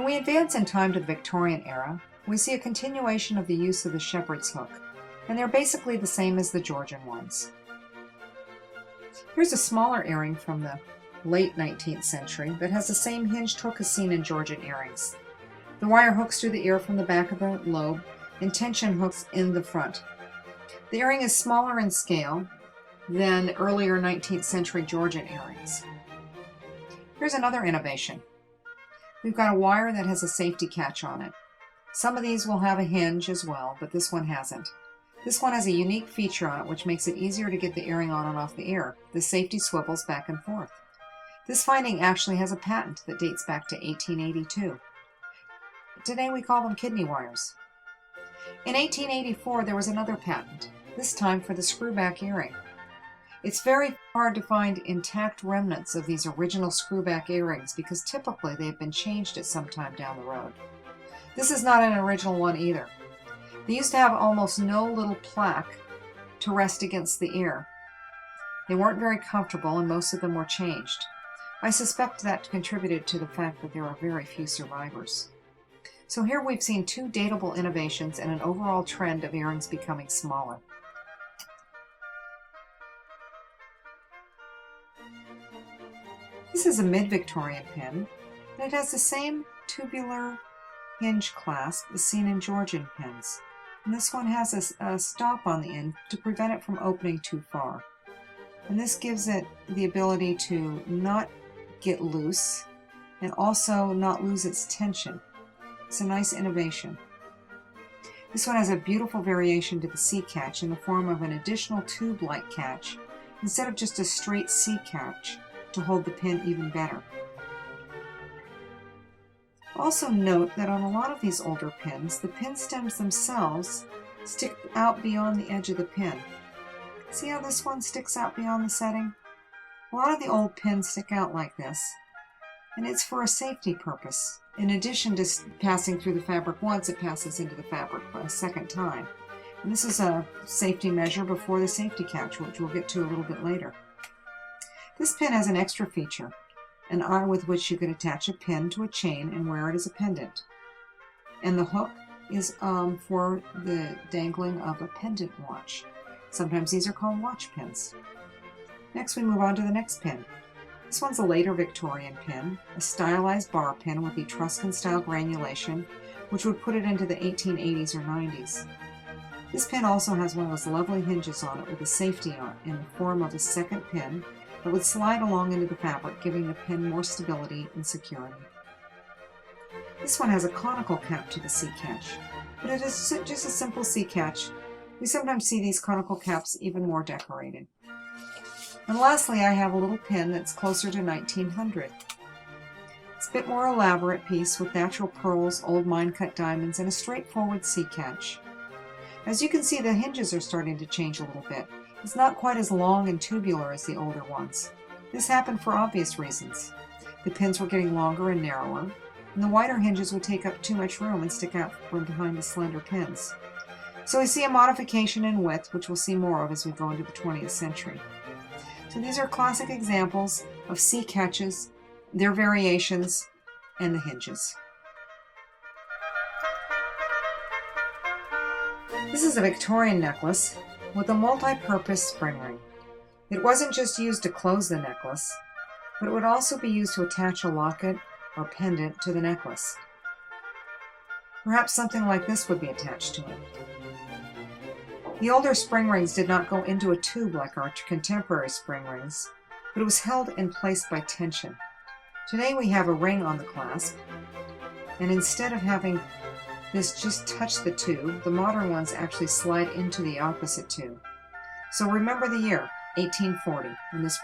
When we advance in time to the Victorian era, we see a continuation of the use of the shepherd's hook, and they're basically the same as the Georgian ones. Here's a smaller earring from the late 19th century that has the same hinged hook as seen in Georgian earrings. The wire hooks through the ear from the back of the lobe and tension hooks in the front. The earring is smaller in scale than earlier 19th century Georgian earrings. Here's another innovation. We've got a wire that has a safety catch on it. Some of these will have a hinge as well, but this one hasn't. This one has a unique feature on it which makes it easier to get the earring on and off the ear. The safety swivels back and forth. This finding actually has a patent that dates back to 1882. Today we call them kidney wires. In 1884 there was another patent, this time for the screwback earring. It's very hard to find intact remnants of these original screwback earrings because typically they have been changed at some time down the road. This is not an original one either. They used to have almost no little plaque to rest against the ear. They weren't very comfortable and most of them were changed. I suspect that contributed to the fact that there are very few survivors. So here we've seen two datable innovations and an overall trend of earrings becoming smaller. This is a mid-Victorian pin, and it has the same tubular hinge clasp as seen in Georgian pins. And this one has a stop on the end to prevent it from opening too far. And this gives it the ability to not get loose and also not lose its tension. It's a nice innovation. This one has a beautiful variation to the C-catch in the form of an additional tube-like catch instead of just a straight C-catch to hold the pin even better. Also note that on a lot of these older pins, the pin stems themselves stick out beyond the edge of the pin. See how this one sticks out beyond the setting? A lot of the old pins stick out like this, and it's for a safety purpose. In addition to passing through the fabric once, it passes into the fabric a second time. And this is a safety measure before the safety catch, which we'll get to a little bit later. This pin has an extra feature, an eye with which you can attach a pin to a chain and wear it as a pendant. And the hook is for the dangling of a pendant watch. Sometimes these are called watch pins. Next we move on to the next pin. This one's a later Victorian pin, a stylized bar pin with Etruscan style granulation, which would put it into the 1880s or 90s. This pin also has one of those lovely hinges on it with a safety on in the form of a second pin that would slide along into the fabric, giving the pin more stability and security. This one has a conical cap to the C-catch, but it is just a simple C-catch. We sometimes see these conical caps even more decorated. And lastly, I have a little pin that's closer to 1900. It's a bit more elaborate piece with natural pearls, old mine-cut diamonds, and a straightforward C-catch. As you can see, the hinges are starting to change a little bit. It's not quite as long and tubular as the older ones. This happened for obvious reasons. The pins were getting longer and narrower, and the wider hinges would take up too much room and stick out from behind the slender pins. So we see a modification in width, which we'll see more of as we go into the 20th century. So these are classic examples of C-catches, their variations, and the hinges. This is a Victorian necklace with a multi-purpose spring ring. It wasn't just used to close the necklace, but it would also be used to attach a locket or pendant to the necklace. Perhaps something like this would be attached to it. The older spring rings did not go into a tube like our contemporary spring rings, but it was held in place by tension. Today we have a ring on the clasp, and instead of having this just touch the tube, the modern ones actually slide into the opposite tube. So remember the year, 1840, when this